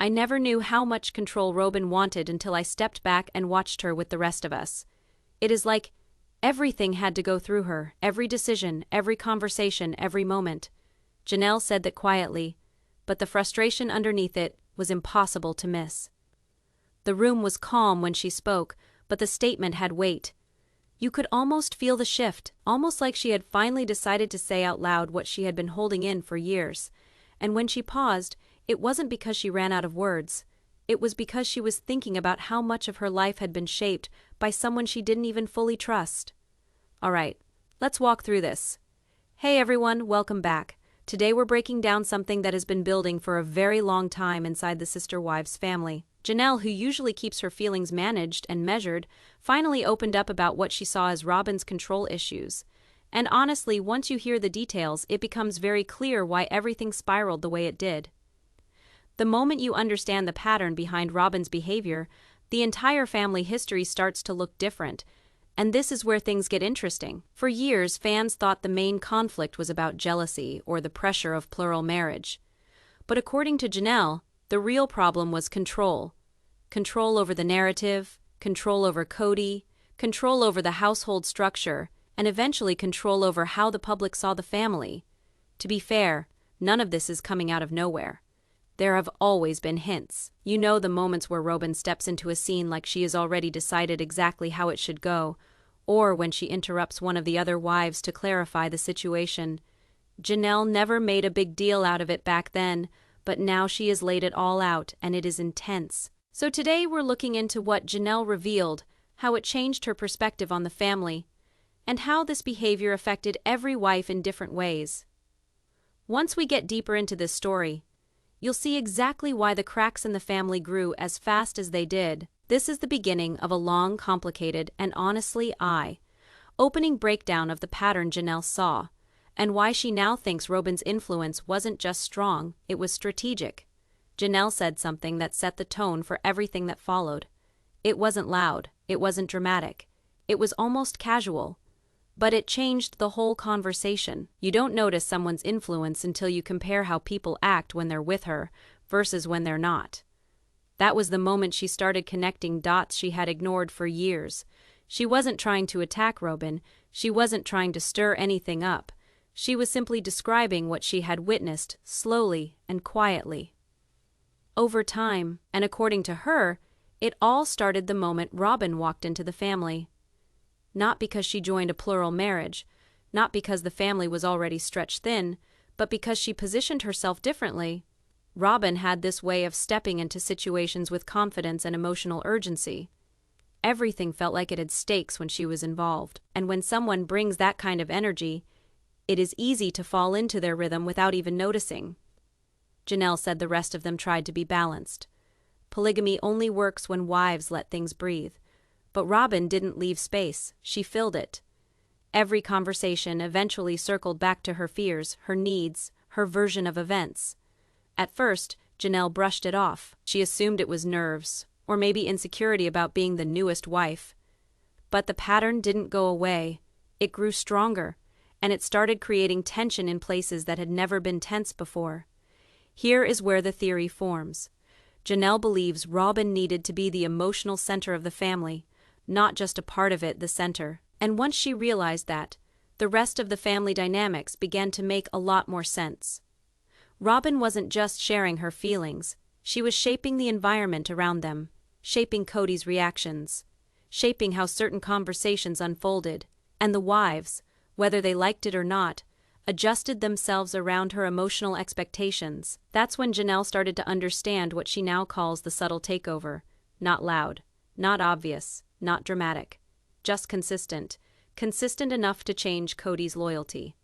I never knew how much control Robyn wanted until I stepped back and watched her with the rest of us. It is like everything had to go through her, every decision, every conversation, every moment. Janelle said that quietly, but the frustration underneath it was impossible to miss. The room was calm when she spoke, but the statement had weight. You could almost feel the shift, almost like she had finally decided to say out loud what she had been holding in for years. And when she paused, it wasn't because she ran out of words. It was because she was thinking about how much of her life had been shaped by someone she didn't even fully trust. All right, let's walk through this. Hey everyone, welcome back. Today we're breaking down something that has been building for a very long time inside the sister wives family. Janelle, who usually keeps her feelings managed and measured, finally opened up about what she saw as Robyn's control issues. And honestly, once you hear the details, it becomes very clear why everything spiraled the way it did. The moment you understand the pattern behind Robyn's behavior, the entire family history starts to look different. And this is where things get interesting. For years, fans thought the main conflict was about jealousy or the pressure of plural marriage. But according to Janelle, the real problem was control. Control over the narrative, control over Kody, control over the household structure, and eventually control over how the public saw the family. To be fair, none of this is coming out of nowhere. There have always been hints. You know, the moments where Robyn steps into a scene like she has already decided exactly how it should go, or when she interrupts one of the other wives to clarify the situation. Janelle never made a big deal out of it back then, but now she has laid it all out, and it is intense. So today we're looking into what Janelle revealed, how it changed her perspective on the family, and how this behavior affected every wife in different ways. Once we get deeper into this story, you'll see exactly why the cracks in the family grew as fast as they did. This is the beginning of a long, complicated, and honestly eye-opening breakdown of the pattern Janelle saw, and why she now thinks Robyn's influence wasn't just strong, it was strategic. Janelle said something that set the tone for everything that followed. It wasn't loud, it wasn't dramatic, it was almost casual. But it changed the whole conversation. You don't notice someone's influence until you compare how people act when they're with her versus when they're not. That was the moment she started connecting dots she had ignored for years. She wasn't trying to attack Robyn, she wasn't trying to stir anything up. She was simply describing what she had witnessed, slowly and quietly. Over time, and according to her, it all started the moment Robyn walked into the family. Not because she joined a plural marriage, not because the family was already stretched thin, but because she positioned herself differently. Robyn had this way of stepping into situations with confidence and emotional urgency. Everything felt like it had stakes when she was involved, and when someone brings that kind of energy, it is easy to fall into their rhythm without even noticing. Janelle said the rest of them tried to be balanced. Polygamy only works when wives let things breathe. But Robyn didn't leave space, she filled it. Every conversation eventually circled back to her fears, her needs, her version of events. At first, Janelle brushed it off. She assumed it was nerves, or maybe insecurity about being the newest wife. But the pattern didn't go away. It grew stronger, and it started creating tension in places that had never been tense before. Here is where the theory forms. Janelle believes Robyn needed to be the emotional center of the family, not just a part of it, the center. And once she realized that, the rest of the family dynamics began to make a lot more sense. Robyn wasn't just sharing her feelings, she was shaping the environment around them, shaping Kody's reactions, shaping how certain conversations unfolded, and the wives, whether they liked it or not, adjusted themselves around her emotional expectations. That's when Janelle started to understand what she now calls the subtle takeover. Not loud, not obvious, not dramatic, just consistent. Consistent enough to change Kody's loyalty.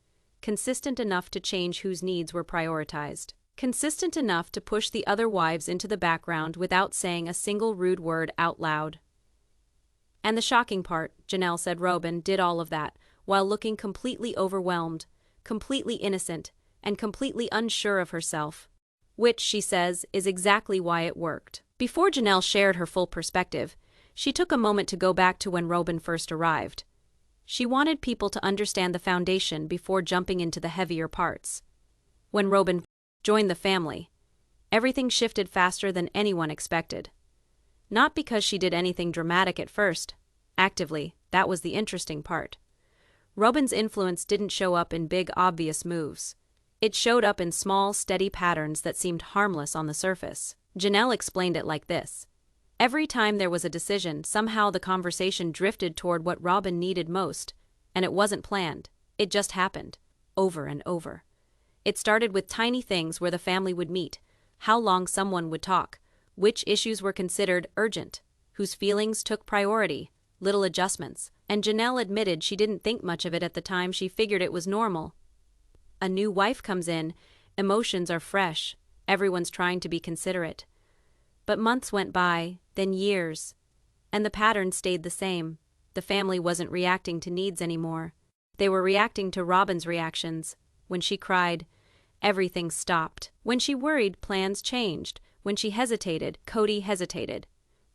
Consistent enough to change whose needs were prioritized. Consistent enough to push the other wives into the background without saying a single rude word out loud. And the shocking part, Janelle said Robyn did all of that while looking completely overwhelmed, completely innocent, and completely unsure of herself. Which, she says, is exactly why it worked. Before Janelle shared her full perspective, she took a moment to go back to when Robyn first arrived. She wanted people to understand the foundation before jumping into the heavier parts. When Robyn joined the family, Everything shifted faster than anyone expected. Not because she did anything dramatic at first. Actively, that was the interesting part. Robyn's influence didn't show up in big, obvious moves. It showed up in small, steady patterns that seemed harmless on the surface. Janelle explained it like this. Every time there was a decision, somehow the conversation drifted toward what Robyn needed most, and it wasn't planned. It just happened, over and over. It started with tiny things where the family would meet, how long someone would talk, which issues were considered urgent, whose feelings took priority, little adjustments, and Janelle admitted she didn't think much of it at the time. She figured it was normal. A new wife comes in, emotions are fresh, everyone's trying to be considerate. But months went by, then years, and the pattern stayed the same. The family wasn't reacting to needs anymore. They were reacting to Robyn's reactions. When she cried, everything stopped. When she worried, plans changed. When she hesitated, Kody hesitated.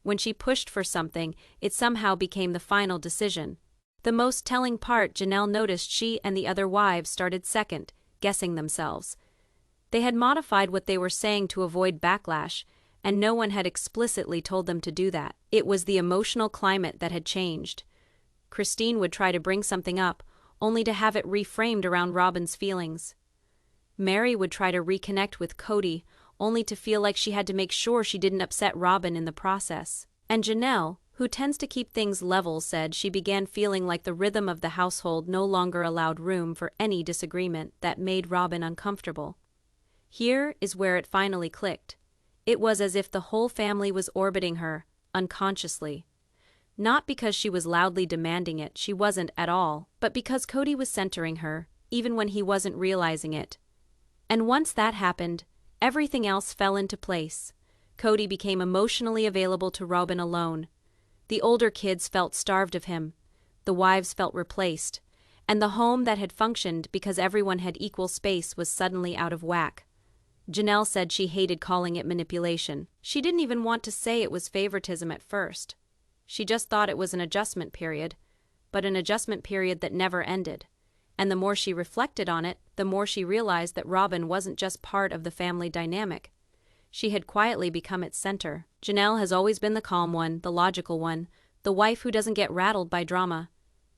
When she pushed for something, it somehow became the final decision. The most telling part, Janelle noticed she and the other wives started second, guessing themselves. They had modified what they were saying to avoid backlash, and no one had explicitly told them to do that. It was the emotional climate that had changed. Christine would try to bring something up, only to have it reframed around Robyn's feelings. Mary would try to reconnect with Kody, only to feel like she had to make sure she didn't upset Robyn in the process. And Janelle, who tends to keep things level, said she began feeling like the rhythm of the household no longer allowed room for any disagreement that made Robyn uncomfortable. Here is where it finally clicked. It was as if the whole family was orbiting her, unconsciously. Not because she was loudly demanding it, she wasn't at all, but because Kody was centering her, even when he wasn't realizing it. And once that happened, everything else fell into place. Kody became emotionally available to Robyn alone. The older kids felt starved of him. The wives felt replaced. And the home that had functioned because everyone had equal space was suddenly out of whack. Janelle said she hated calling it manipulation. She didn't even want to say it was favoritism at first. She just thought it was an adjustment period, but an adjustment period that never ended. And the more she reflected on it, the more she realized that Robyn wasn't just part of the family dynamic. She had quietly become its center. Janelle has always been the calm one, the logical one, the wife who doesn't get rattled by drama.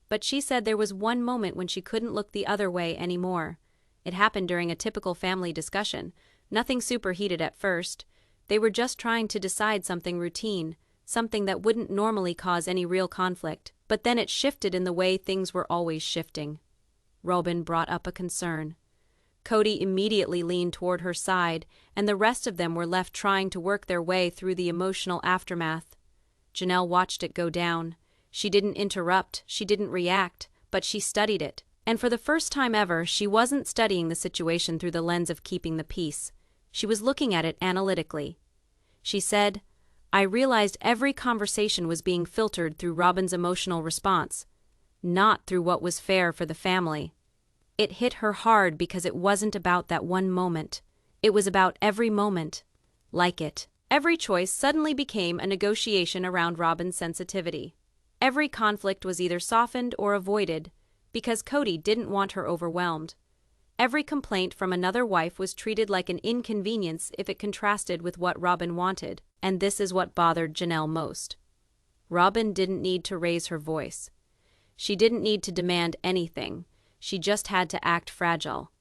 But she said there was one moment when she couldn't look the other way anymore. It happened during a typical family discussion. Nothing superheated at first. They were just trying to decide something routine, something that wouldn't normally cause any real conflict. But then it shifted in the way things were always shifting. Robyn brought up a concern. Kody immediately leaned toward her side, and the rest of them were left trying to work their way through the emotional aftermath. Janelle watched it go down. She didn't interrupt, she didn't react, but she studied it. And for the first time ever, she wasn't studying the situation through the lens of keeping the peace. She was looking at it analytically. She said, "I realized every conversation was being filtered through Robyn's emotional response, not through what was fair for the family." It hit her hard because it wasn't about that one moment. It was about every moment. Like it. Every choice suddenly became a negotiation around Robyn's sensitivity. Every conflict was either softened or avoided, because Kody didn't want her overwhelmed. Every complaint from another wife was treated like an inconvenience if it contrasted with what Robyn wanted, and this is what bothered Janelle most. Robyn didn't need to raise her voice. She didn't need to demand anything. She just had to act fragile.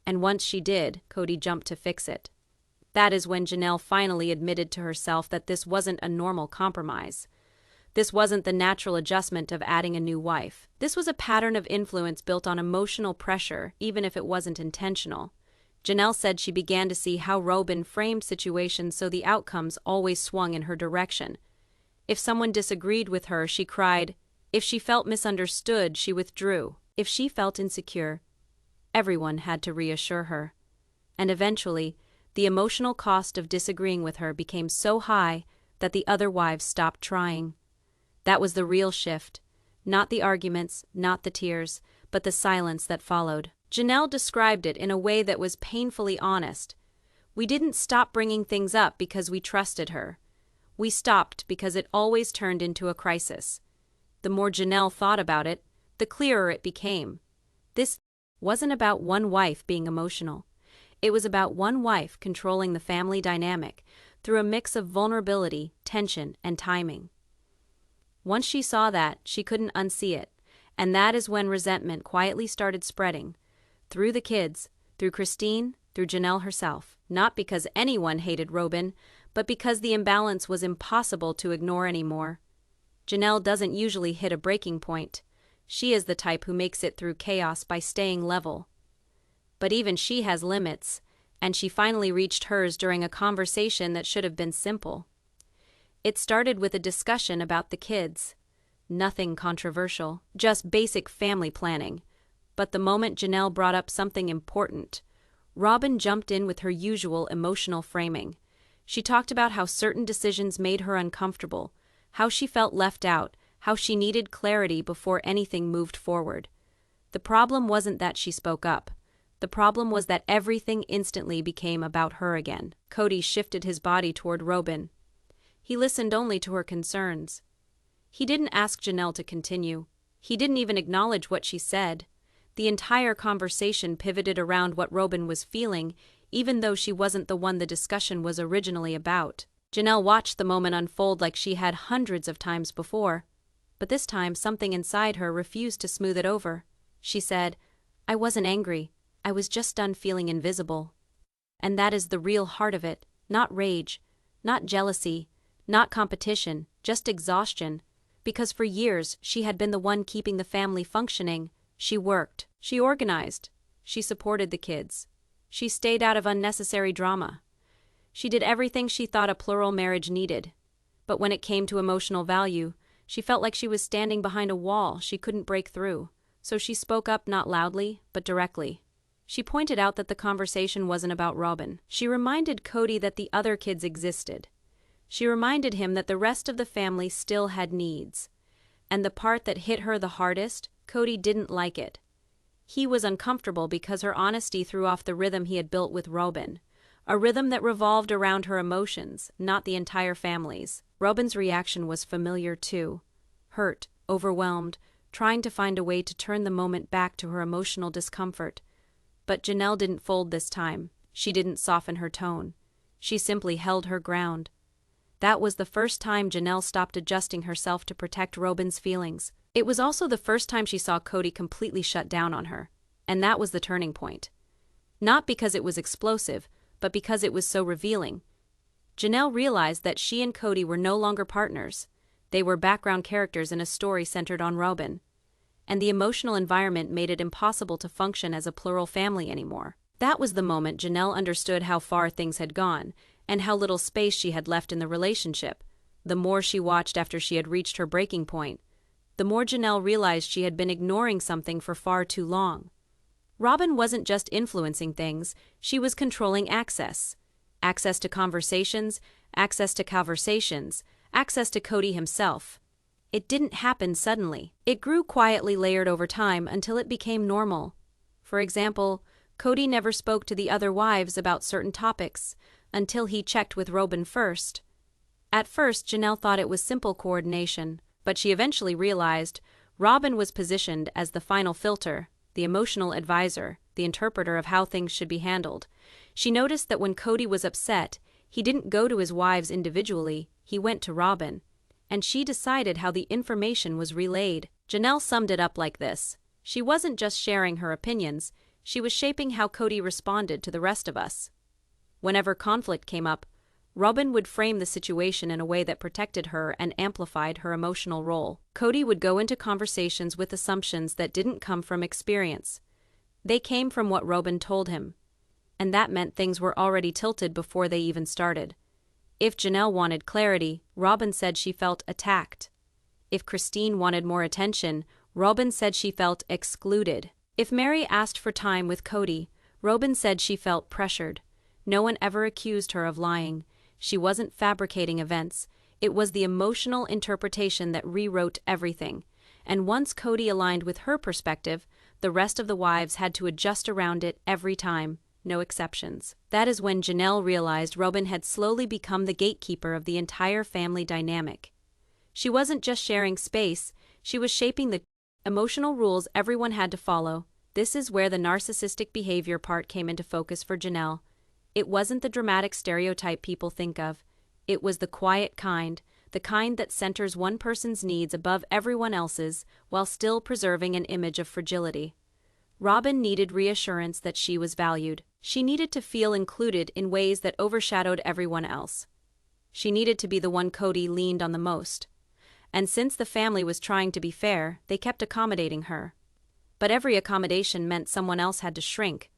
And once she did, Kody jumped to fix it. That is when Janelle finally admitted to herself that this wasn't a normal compromise. This wasn't the natural adjustment of adding a new wife. This was a pattern of influence built on emotional pressure, even if it wasn't intentional. Janelle said she began to see how Robyn framed situations so the outcomes always swung in her direction. If someone disagreed with her, she cried. If she felt misunderstood, she withdrew. If she felt insecure, everyone had to reassure her. And eventually, the emotional cost of disagreeing with her became so high that the other wives stopped trying. That was the real shift. Not the arguments, not the tears, but the silence that followed. Janelle described it in a way that was painfully honest. We didn't stop bringing things up because we trusted her. We stopped because it always turned into a crisis. The more Janelle thought about it, the clearer it became. This wasn't about one wife being emotional. It was about one wife controlling the family dynamic through a mix of vulnerability, tension, and timing. Once she saw that, she couldn't unsee it, and that is when resentment quietly started spreading. Through the kids, through Christine, through Janelle herself. Not because anyone hated Robyn, but because the imbalance was impossible to ignore anymore. Janelle doesn't usually hit a breaking point. She is the type who makes it through chaos by staying level. But even she has limits, and she finally reached hers during a conversation that should have been simple. It started with a discussion about the kids. Nothing controversial, just basic family planning. But the moment Janelle brought up something important, Robyn jumped in with her usual emotional framing. She talked about how certain decisions made her uncomfortable, how she felt left out, how she needed clarity before anything moved forward. The problem wasn't that she spoke up. The problem was that everything instantly became about her again. Kody shifted his body toward Robyn. He listened only to her concerns. He didn't ask Janelle to continue. He didn't even acknowledge what she said. The entire conversation pivoted around what Robyn was feeling, even though she wasn't the one the discussion was originally about. Janelle watched the moment unfold like she had hundreds of times before. But this time, something inside her refused to smooth it over. She said, "I wasn't angry. I was just done feeling invisible." And that is the real heart of it. Not rage, not jealousy, not competition, just exhaustion. Because for years, she had been the one keeping the family functioning. She worked, she organized, she supported the kids. She stayed out of unnecessary drama. She did everything she thought a plural marriage needed. But when it came to emotional value, she felt like she was standing behind a wall she couldn't break through. So she spoke up not loudly, but directly. She pointed out that the conversation wasn't about Robyn. She reminded Kody that the other kids existed. She reminded him that the rest of the family still had needs. And the part that hit her the hardest, Kody didn't like it. He was uncomfortable because her honesty threw off the rhythm he had built with Robyn. A rhythm that revolved around her emotions, not the entire family's. Robyn's reaction was familiar too. Hurt, overwhelmed, trying to find a way to turn the moment back to her emotional discomfort. But Janelle didn't fold this time. She didn't soften her tone. She simply held her ground. That was the first time Janelle stopped adjusting herself to protect Robyn's feelings. It was also the first time she saw Kody completely shut down on her. And that was the turning point. Not because it was explosive, but because it was so revealing. Janelle realized that she and Kody were no longer partners. They were background characters in a story centered on Robyn. And the emotional environment made it impossible to function as a plural family anymore. That was the moment Janelle understood how far things had gone, and how little space she had left in the relationship. The more she watched after she had reached her breaking point, the more Janelle realized she had been ignoring something for far too long. Robyn wasn't just influencing things, she was controlling access. Access to conversations, access to Kody himself. It didn't happen suddenly. It grew quietly layered over time until it became normal. For example, Kody never spoke to the other wives about certain topics, until he checked with Robyn first. At first, Janelle thought it was simple coordination, but she eventually realized Robyn was positioned as the final filter, the emotional advisor, the interpreter of how things should be handled. She noticed that when Kody was upset, he didn't go to his wives individually, he went to Robyn. And she decided how the information was relayed. Janelle summed it up like this: she wasn't just sharing her opinions, she was shaping how Kody responded to the rest of us. Whenever conflict came up, Robyn would frame the situation in a way that protected her and amplified her emotional role. Kody would go into conversations with assumptions that didn't come from experience. They came from what Robyn told him. And that meant things were already tilted before they even started. If Janelle wanted clarity, Robyn said she felt attacked. If Christine wanted more attention, Robyn said she felt excluded. If Mary asked for time with Kody, Robyn said she felt pressured. No one ever accused her of lying. She wasn't fabricating events. It was the emotional interpretation that rewrote everything. And once Kody aligned with her perspective, the rest of the wives had to adjust around it every time. No exceptions. That is when Janelle realized Robyn had slowly become the gatekeeper of the entire family dynamic. She wasn't just sharing space, she was shaping the emotional rules everyone had to follow. This is where the narcissistic behavior part came into focus for Janelle. It wasn't the dramatic stereotype people think of. It was the quiet kind, the kind that centers one person's needs above everyone else's while still preserving an image of fragility. Robyn needed reassurance that she was valued. She needed to feel included in ways that overshadowed everyone else. She needed to be the one Kody leaned on the most. And since the family was trying to be fair, they kept accommodating her. But every accommodation meant someone else had to shrink.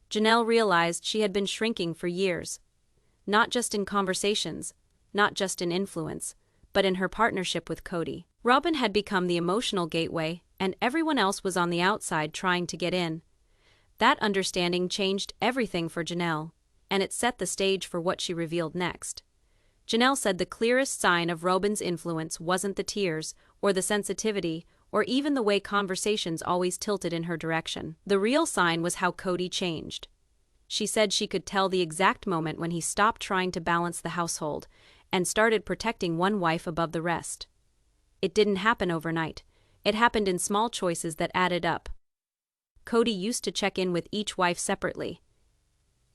Janelle realized she had been shrinking for years. Not just in conversations, not just in influence, but in her partnership with Kody. Robyn had become the emotional gateway, and everyone else was on the outside trying to get in. That understanding changed everything for Janelle, and it set the stage for what she revealed next. Janelle said the clearest sign of Robyn's influence wasn't the tears, or the sensitivity, or even the way conversations always tilted in her direction. The real sign was how Kody changed. She said she could tell the exact moment when he stopped trying to balance the household and started protecting one wife above the rest. It didn't happen overnight. It happened in small choices that added up. Kody used to check in with each wife separately.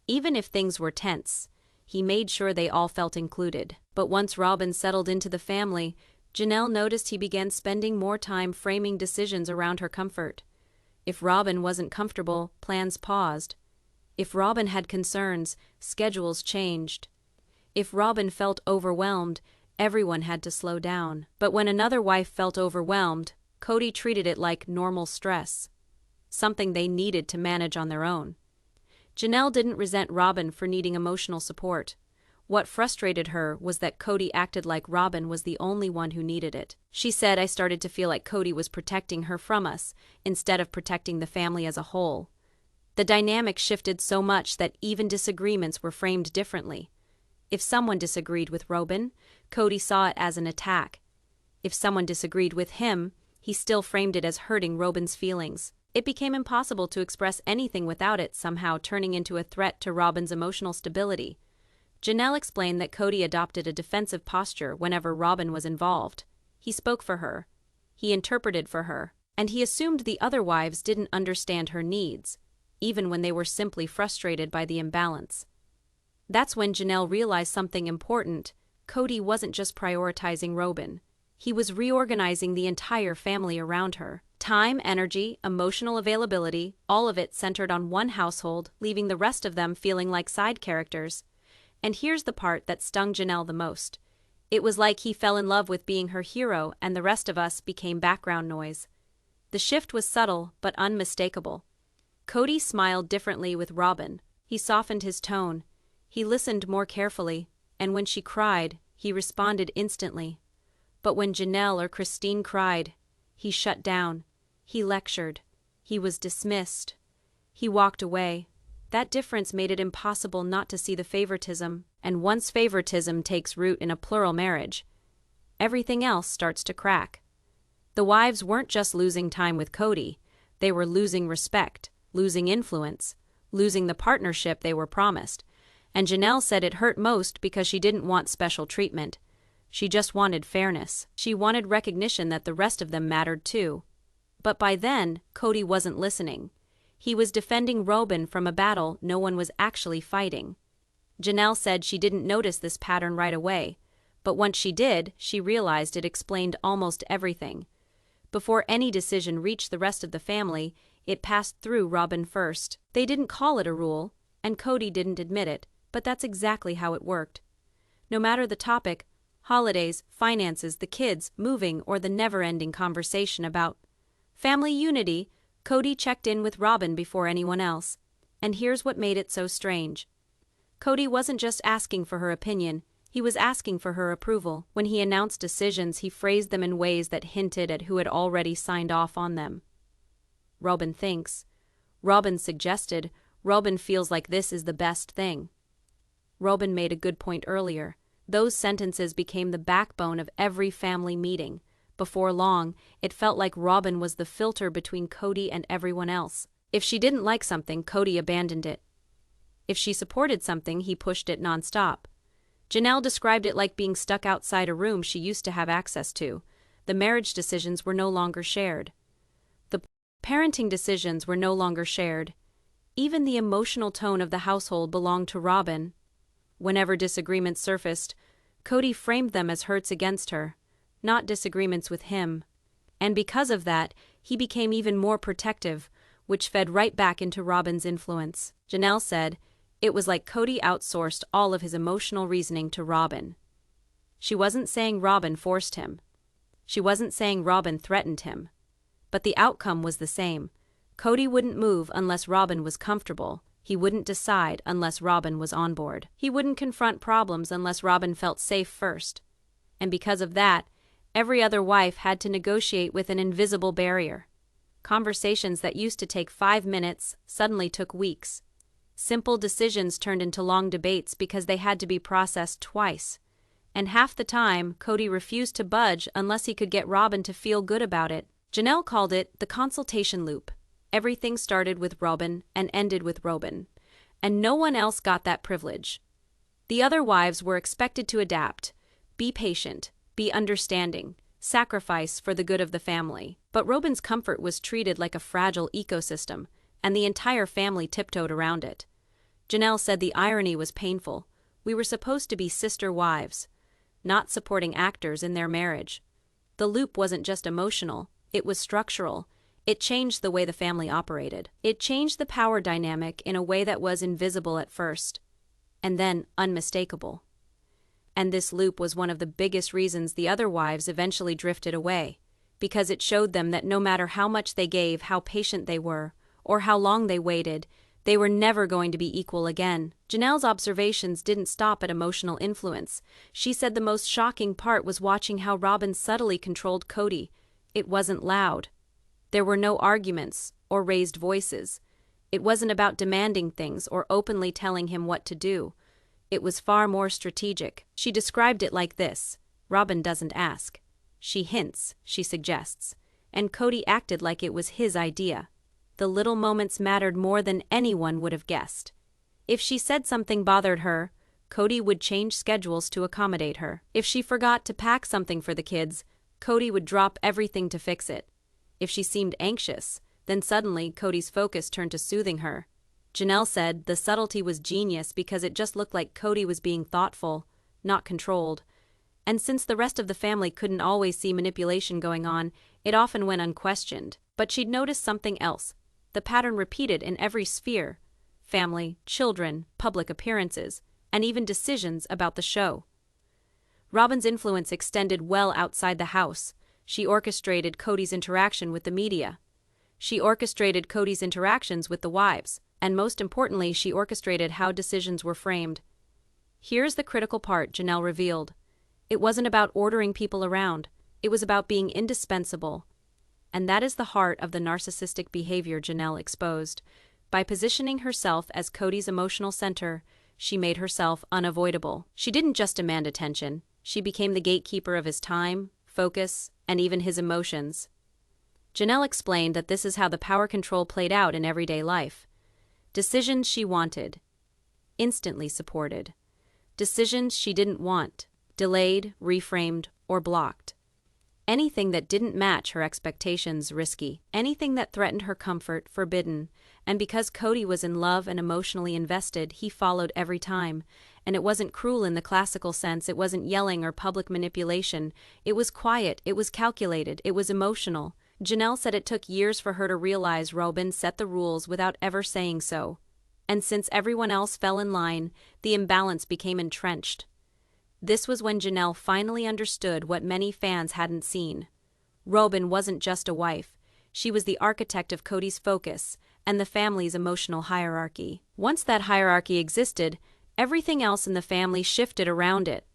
Even if things were tense, he made sure they all felt included. But once Robyn settled into the family, Janelle noticed he began spending more time framing decisions around her comfort. If Robyn wasn't comfortable, plans paused. If Robyn had concerns, schedules changed. If Robyn felt overwhelmed, everyone had to slow down. But when another wife felt overwhelmed, Kody treated it like normal stress, something they needed to manage on their own. Janelle didn't resent Robyn for needing emotional support. What frustrated her was that Kody acted like Robyn was the only one who needed it. She said, "I started to feel like Kody was protecting her from us, instead of protecting the family as a whole." The dynamic shifted so much that even disagreements were framed differently. If someone disagreed with Robyn, Kody saw it as an attack. If someone disagreed with him, he still framed it as hurting Robyn's feelings. It became impossible to express anything without it somehow turning into a threat to Robyn's emotional stability. Janelle explained that Kody adopted a defensive posture whenever Robyn was involved. He spoke for her. He interpreted for her. And he assumed the other wives didn't understand her needs, even when they were simply frustrated by the imbalance. That's when Janelle realized something important. Kody wasn't just prioritizing Robyn. He was reorganizing the entire family around her. Time, energy, emotional availability, all of it centered on one household, leaving the rest of them feeling like side characters. And here's the part that stung Janelle the most. It was like he fell in love with being her hero and the rest of us became background noise. The shift was subtle but unmistakable. Kody smiled differently with Robyn. He softened his tone. He listened more carefully, and when she cried, he responded instantly. But when Janelle or Christine cried, he shut down. He lectured. He was dismissed. He walked away. That difference made it impossible not to see the favoritism, and once favoritism takes root in a plural marriage, everything else starts to crack. The wives weren't just losing time with Kody, they were losing respect, losing influence, losing the partnership they were promised. And Janelle said it hurt most because she didn't want special treatment. She just wanted fairness. She wanted recognition that the rest of them mattered too. But by then, Kody wasn't listening. He was defending Robyn from a battle no one was actually fighting. Janelle said she didn't notice this pattern right away, but once she did, she realized it explained almost everything. Before any decision reached the rest of the family, it passed through Robyn first. They didn't call it a rule, and Kody didn't admit it, but that's exactly how it worked. No matter the topic, holidays, finances, the kids, moving, or the never-ending conversation about family unity, Kody checked in with Robyn before anyone else. And here's what made it so strange. Kody wasn't just asking for her opinion, he was asking for her approval. When he announced decisions, he phrased them in ways that hinted at who had already signed off on them. Robyn thinks. Robyn suggested. Robyn feels like this is the best thing. Robyn made a good point earlier. Those sentences became the backbone of every family meeting. Before long, it felt like Robyn was the filter between Kody and everyone else. If she didn't like something, Kody abandoned it. If she supported something, he pushed it nonstop. Janelle described it like being stuck outside a room she used to have access to. The marriage decisions were no longer shared. Parenting decisions were no longer shared. Even the emotional tone of the household belonged to Robyn. Whenever disagreements surfaced, Kody framed them as hurts against her, not disagreements with him. And because of that, he became even more protective, which fed right back into Robyn's influence. Janelle said, "It was like Kody outsourced all of his emotional reasoning to Robyn." She wasn't saying Robyn forced him. She wasn't saying Robyn threatened him. But the outcome was the same. Kody wouldn't move unless Robyn was comfortable. He wouldn't decide unless Robyn was on board. He wouldn't confront problems unless Robyn felt safe first. And because of that, every other wife had to negotiate with an invisible barrier. Conversations that used to take 5 minutes suddenly took weeks. Simple decisions turned into long debates because they had to be processed twice. And half the time, Kody refused to budge unless he could get Robyn to feel good about it. Janelle called it the consultation loop. Everything started with Robyn and ended with Robyn. And no one else got that privilege. The other wives were expected to adapt, be patient, be understanding, sacrifice for the good of the family. But Robyn's comfort was treated like a fragile ecosystem, and the entire family tiptoed around it. Janelle said the irony was painful. We were supposed to be sister wives, not supporting actors in their marriage. The loop wasn't just emotional, it was structural. It changed the way the family operated. It changed the power dynamic in a way that was invisible at first, and then unmistakable. And this loop was one of the biggest reasons the other wives eventually drifted away, because it showed them that no matter how much they gave, how patient they were, or how long they waited, they were never going to be equal again. Janelle's observations didn't stop at emotional influence. She said the most shocking part was watching how Robyn subtly controlled Kody. It wasn't loud. There were no arguments or raised voices. It wasn't about demanding things or openly telling him what to do. It was far more strategic. She described it like this: Robyn doesn't ask. She hints, she suggests. And Kody acted like it was his idea. The little moments mattered more than anyone would have guessed. If she said something bothered her, Kody would change schedules to accommodate her. If she forgot to pack something for the kids, Kody would drop everything to fix it. If she seemed anxious, then suddenly Kody's focus turned to soothing her. Janelle said the subtlety was genius because it just looked like Kody was being thoughtful, not controlled. And since the rest of the family couldn't always see manipulation going on, it often went unquestioned. But she'd noticed something else. The pattern repeated in every sphere: family, children, public appearances, and even decisions about the show. Robyn's influence extended well outside the house. She orchestrated Kody's interaction with the media. She orchestrated Kody's interactions with the wives. And most importantly, she orchestrated how decisions were framed. Here's the critical part Janelle revealed. It wasn't about ordering people around. It was about being indispensable. And that is the heart of the narcissistic behavior Janelle exposed. By positioning herself as Kody's emotional center, she made herself unavoidable. She didn't just demand attention. She became the gatekeeper of his time, focus, and even his emotions. Janelle explained that this is how the power control played out in everyday life. Decisions she wanted, instantly supported. Decisions she didn't want, delayed, reframed, or blocked. Anything that didn't match her expectations, risky. Anything that threatened her comfort, forbidden. And because Kody was in love and emotionally invested, he followed every time. And it wasn't cruel in the classical sense, it wasn't yelling or public manipulation. It was quiet, it was calculated, it was emotional. Janelle said it took years for her to realize Robyn set the rules without ever saying so. And since everyone else fell in line, the imbalance became entrenched. This was when Janelle finally understood what many fans hadn't seen. Robyn wasn't just a wife. She was the architect of Kody's focus and the family's emotional hierarchy. Once that hierarchy existed, everything else in the family shifted around it.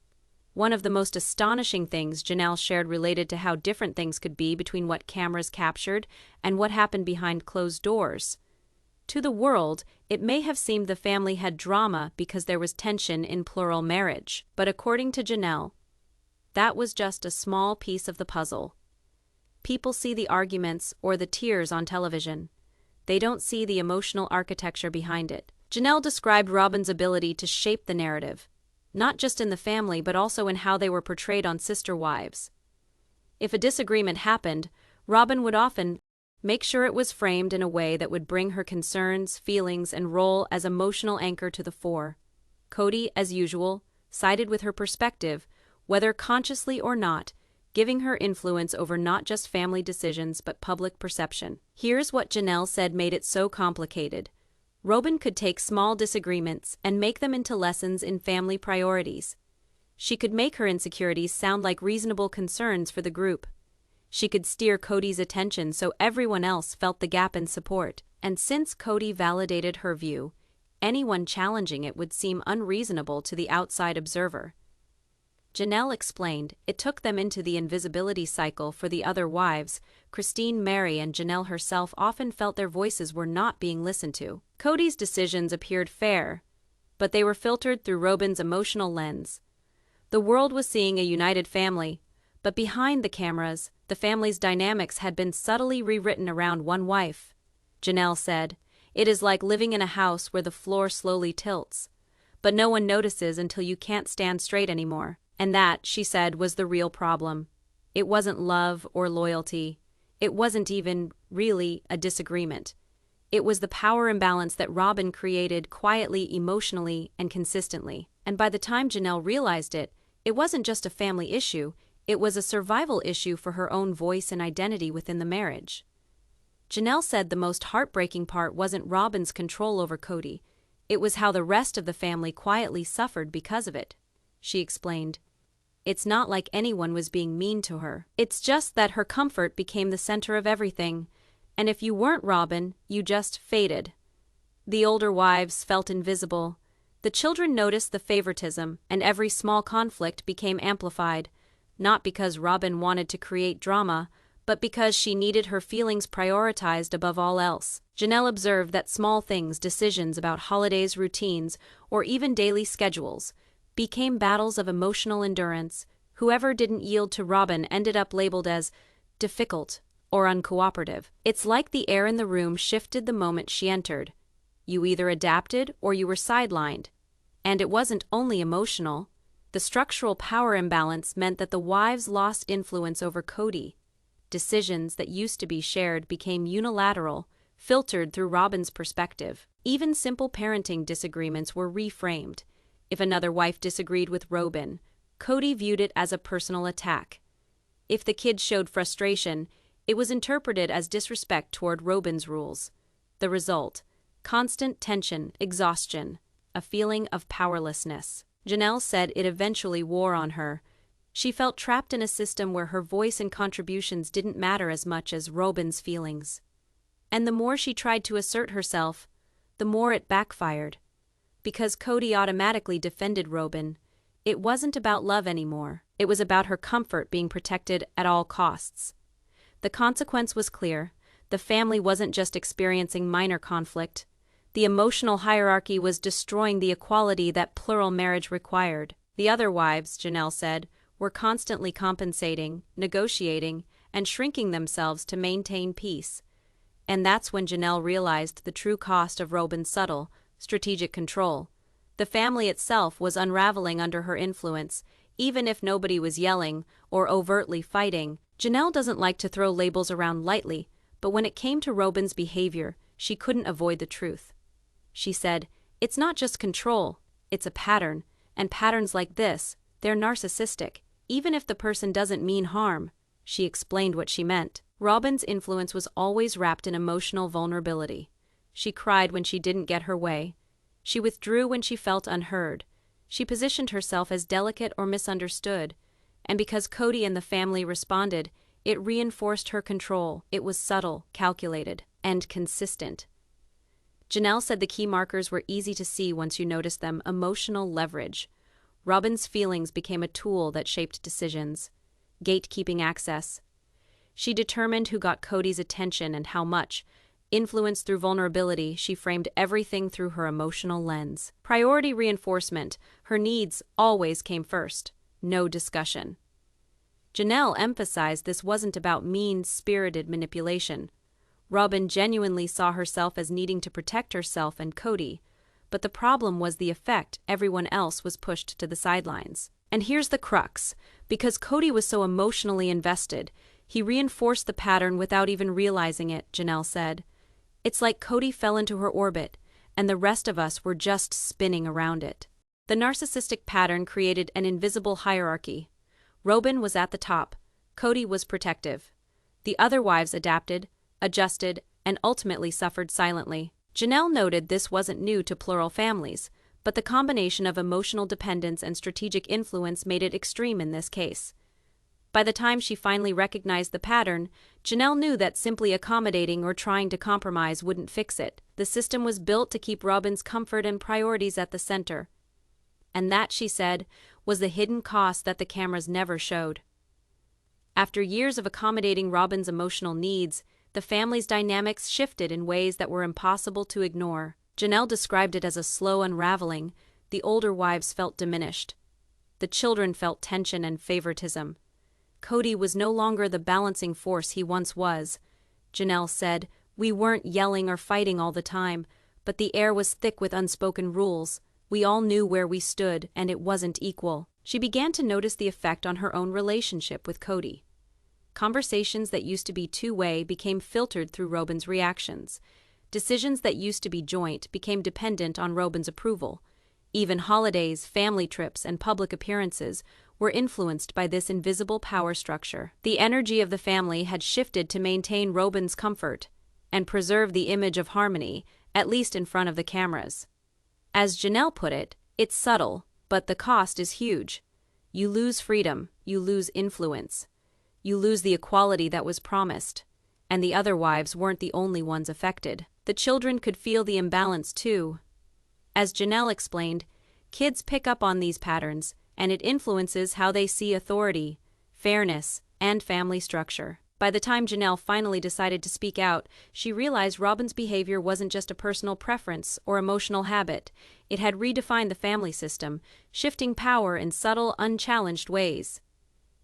One of the most astonishing things Janelle shared related to how different things could be between what cameras captured and what happened behind closed doors. To the world, it may have seemed the family had drama because there was tension in plural marriage. But according to Janelle, that was just a small piece of the puzzle. People see the arguments or the tears on television. They don't see the emotional architecture behind it. Janelle described Robyn's ability to shape the narrative, not just in the family but also in how they were portrayed on sister wives. If a disagreement happened, Robyn would often Make sure it was framed in a way that would bring her concerns, feelings, and role as emotional anchor to the fore. Kody, as usual, sided with her perspective, whether consciously or not, giving her influence over not just family decisions but public perception. Here's what Janelle said made it so complicated. Robyn could take small disagreements and make them into lessons in family priorities. She could make her insecurities sound like reasonable concerns for the group. She could steer Kody's attention so everyone else felt the gap in support. And since Kody validated her view, anyone challenging it would seem unreasonable to the outside observer. Janelle explained it took them into the invisibility cycle for the other wives. Christine, Mary, and Janelle herself often felt their voices were not being listened to. Kody's decisions appeared fair, but they were filtered through Robyn's emotional lens. The world was seeing a united family, but behind the cameras, the family's dynamics had been subtly rewritten around one wife. Janelle said, "It is like living in a house where the floor slowly tilts, but no one notices until you can't stand straight anymore." And that, she said, was the real problem. It wasn't love or loyalty. It wasn't even, really, a disagreement. It was the power imbalance that Robyn created quietly, emotionally, and consistently. And by the time Janelle realized it, it wasn't just a family issue, it was a survival issue for her own voice and identity within the marriage. Janelle said the most heartbreaking part wasn't Robyn's control over Kody. It was how the rest of the family quietly suffered because of it. She explained, "It's not like anyone was being mean to her. It's just that her comfort became the center of everything, and if you weren't Robyn, you just faded." The older wives felt invisible. The children noticed the favoritism, and every small conflict became amplified, not because Robyn wanted to create drama, but because she needed her feelings prioritized above all else. Janelle observed that small things, decisions about holidays, routines, or even daily schedules, became battles of emotional endurance. Whoever didn't yield to Robyn ended up labeled as difficult or uncooperative. It's like the air in the room shifted the moment she entered. You either adapted or you were sidelined. And it wasn't only emotional. The structural power imbalance meant that the wives lost influence over Kody. Decisions that used to be shared became unilateral, filtered through Robyn's perspective. Even simple parenting disagreements were reframed. If another wife disagreed with Robyn, Kody viewed it as a personal attack. If the kids showed frustration, it was interpreted as disrespect toward Robyn's rules. The result: constant tension, exhaustion, a feeling of powerlessness. Janelle said it eventually wore on her. She felt trapped in a system where her voice and contributions didn't matter as much as Robyn's feelings. And the more she tried to assert herself, the more it backfired. Because Kody automatically defended Robyn, it wasn't about love anymore. It was about her comfort being protected at all costs. The consequence was clear. The family wasn't just experiencing minor conflict. The emotional hierarchy was destroying the equality that plural marriage required. The other wives, Janelle said, were constantly compensating, negotiating, and shrinking themselves to maintain peace. And that's when Janelle realized the true cost of Robyn's subtle, strategic control. The family itself was unraveling under her influence, even if nobody was yelling or overtly fighting. Janelle doesn't like to throw labels around lightly, but when it came to Robyn's behavior, she couldn't avoid the truth. She said, "It's not just control, it's a pattern, and patterns like this, they're narcissistic, even if the person doesn't mean harm." She explained what she meant. Robyn's influence was always wrapped in emotional vulnerability. She cried when she didn't get her way. She withdrew when she felt unheard. She positioned herself as delicate or misunderstood. And because Kody and the family responded, it reinforced her control. It was subtle, calculated, and consistent. Janelle said the key markers were easy to see once you noticed them: emotional leverage. Robyn's feelings became a tool that shaped decisions. Gatekeeping access. She determined who got Kody's attention and how much. Influence through vulnerability, she framed everything through her emotional lens. Priority reinforcement, her needs always came first. No discussion. Janelle emphasized this wasn't about mean-spirited manipulation. Robyn genuinely saw herself as needing to protect herself and Kody, but the problem was the effect. Everyone else was pushed to the sidelines. And here's the crux. Because Kody was so emotionally invested, He reinforced the pattern without even realizing it, Janelle said. It's like Kody fell into her orbit, and the rest of us were just spinning around it. The narcissistic pattern created an invisible hierarchy. Robyn was at the top. Kody was protective. The other wives adapted, adjusted, and ultimately suffered silently. Janelle noted this wasn't new to plural families, but the combination of emotional dependence and strategic influence made it extreme in this case. By the time she finally recognized the pattern, Janelle knew that simply accommodating or trying to compromise wouldn't fix it. The system was built to keep Robyn's comfort and priorities at the center. And that, she said, was the hidden cost that the cameras never showed. After years of accommodating Robyn's emotional needs, the family's dynamics shifted in ways that were impossible to ignore. Janelle described it as a slow unraveling. The older wives felt diminished. The children felt tension and favoritism. Kody was no longer the balancing force he once was. Janelle said, "We weren't yelling or fighting all the time, but the air was thick with unspoken rules. We all knew where we stood, and it wasn't equal." She began to notice the effect on her own relationship with Kody. Conversations that used to be two-way became filtered through Robyn's reactions. Decisions that used to be joint became dependent on Robyn's approval. Even holidays, family trips, and public appearances were influenced by this invisible power structure. The energy of the family had shifted to maintain Robyn's comfort and preserve the image of harmony, at least in front of the cameras. As Janelle put it, it's subtle, but the cost is huge. You lose freedom, you lose influence. You lose the equality that was promised. And the other wives weren't the only ones affected. The children could feel the imbalance too. As Janelle explained, kids pick up on these patterns, and it influences how they see authority, fairness, and family structure. By the time Janelle finally decided to speak out, she realized Robyn's behavior wasn't just a personal preference or emotional habit. It had redefined the family system, shifting power in subtle, unchallenged ways.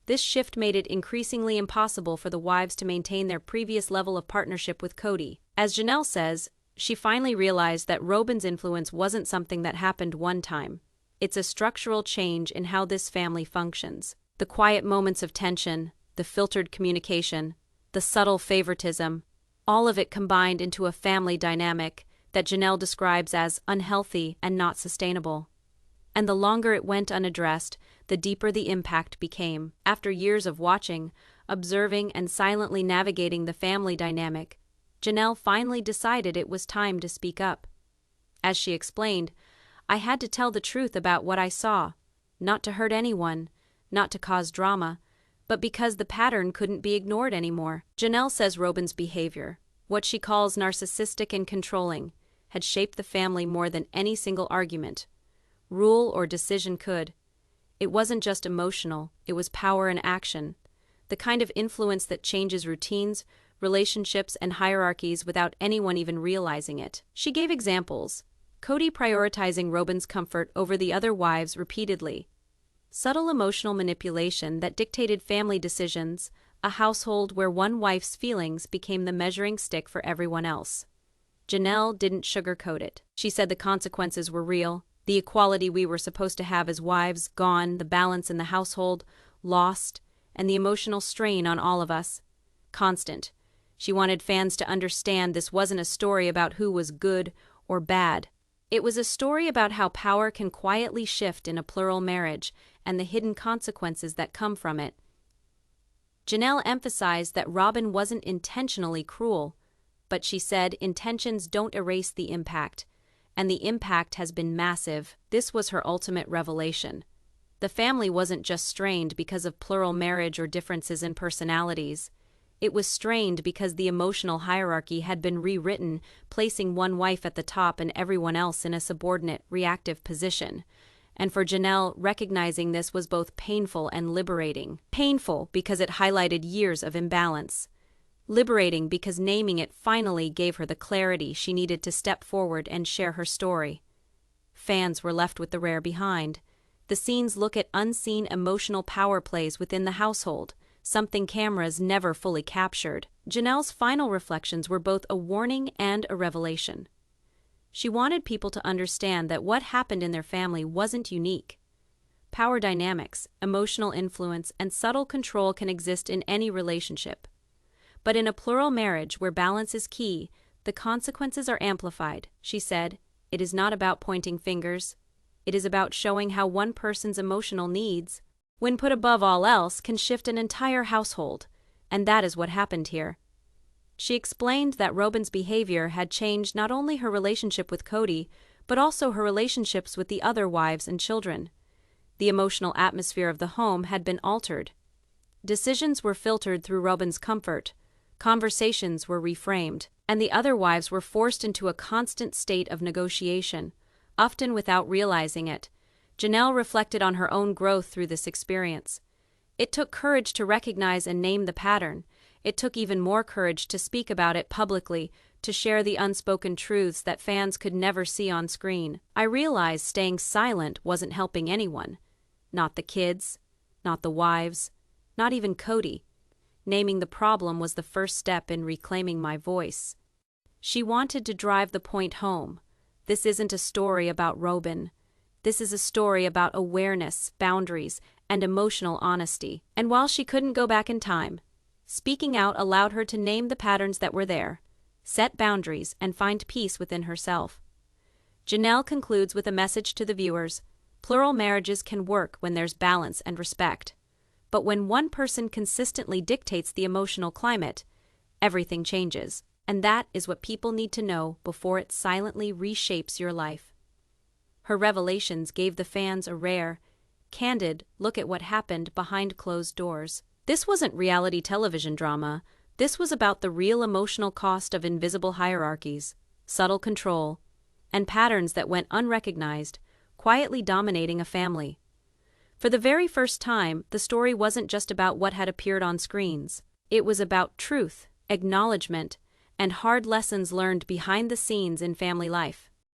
This shift made it increasingly impossible for the wives to maintain their previous level of partnership with Kody. As Janelle says, she finally realized that Robyn's influence wasn't something that happened one time. It's a structural change in how this family functions. The quiet moments of tension, the filtered communication, the subtle favoritism, all of it combined into a family dynamic that Janelle describes as unhealthy and not sustainable. And the longer it went unaddressed, the deeper the impact became. After years of watching, observing, and silently navigating the family dynamic, Janelle finally decided it was time to speak up. As she explained, "I had to tell the truth about what I saw, not to hurt anyone, not to cause drama, but because the pattern couldn't be ignored anymore." Janelle says Robyn's behavior, what she calls narcissistic and controlling, had shaped the family more than any single argument, rule, or decision could. It wasn't just emotional, it was power in action, the kind of influence that changes routines, relationships, and hierarchies without anyone even realizing it. She gave examples: Kody prioritizing Robyn's comfort over the other wives repeatedly, subtle emotional manipulation that dictated family decisions, a household where one wife's feelings became the measuring stick for everyone else. Janelle didn't sugarcoat it. She said the consequences were real. The equality we were supposed to have as wives gone, the balance in the household lost, and the emotional strain on all of us constant. She wanted fans to understand this wasn't a story about who was good or bad. It was a story about how power can quietly shift in a plural marriage and the hidden consequences that come from it. Janelle emphasized that Robyn wasn't intentionally cruel, but she said intentions don't erase the impact, and the impact has been massive. This was her ultimate revelation. The family wasn't just strained because of plural marriage or differences in personalities. It was strained because the emotional hierarchy had been rewritten, placing one wife at the top and everyone else in a subordinate, reactive position. And for Janelle, recognizing this was both painful and liberating. Painful because it highlighted years of imbalance. Liberating because naming it finally gave her the clarity she needed to step forward and share her story. Fans were left with the rare behind. The scenes look at unseen emotional power plays within the household, something cameras never fully captured. Janelle's final reflections were both a warning and a revelation. She wanted people to understand that what happened in their family wasn't unique. Power dynamics, emotional influence, and subtle control can exist in any relationship. But in a plural marriage where balance is key, the consequences are amplified, she said. It is not about pointing fingers. It is about showing how one person's emotional needs, when put above all else, can shift an entire household. And that is what happened here. She explained that Robyn's behavior had changed not only her relationship with Kody, but also her relationships with the other wives and children. The emotional atmosphere of the home had been altered. Decisions were filtered through Robyn's comfort, conversations were reframed, and the other wives were forced into a constant state of negotiation, often without realizing it. Janelle reflected on her own growth through this experience. It took courage to recognize and name the pattern. It took even more courage to speak about it publicly, to share the unspoken truths that fans could never see on screen. I realized staying silent wasn't helping anyone. Not the kids, not the wives, not even Kody. Naming the problem was the first step in reclaiming my voice. She wanted to drive the point home. This isn't a story about Robyn. This is a story about awareness, boundaries, and emotional honesty. And while she couldn't go back in time, speaking out allowed her to name the patterns that were there, set boundaries, and find peace within herself. Janelle concludes with a message to the viewers. Plural marriages can work when there's balance and respect. But when one person consistently dictates the emotional climate, everything changes. And that is what people need to know before it silently reshapes your life. Her revelations gave the fans a rare, candid look at what happened behind closed doors. This wasn't reality television drama. This was about the real emotional cost of invisible hierarchies, subtle control, and patterns that went unrecognized, quietly dominating a family. For the very first time, the story wasn't just about what had appeared on screens. It was about truth, acknowledgement, and hard lessons learned behind the scenes in family life.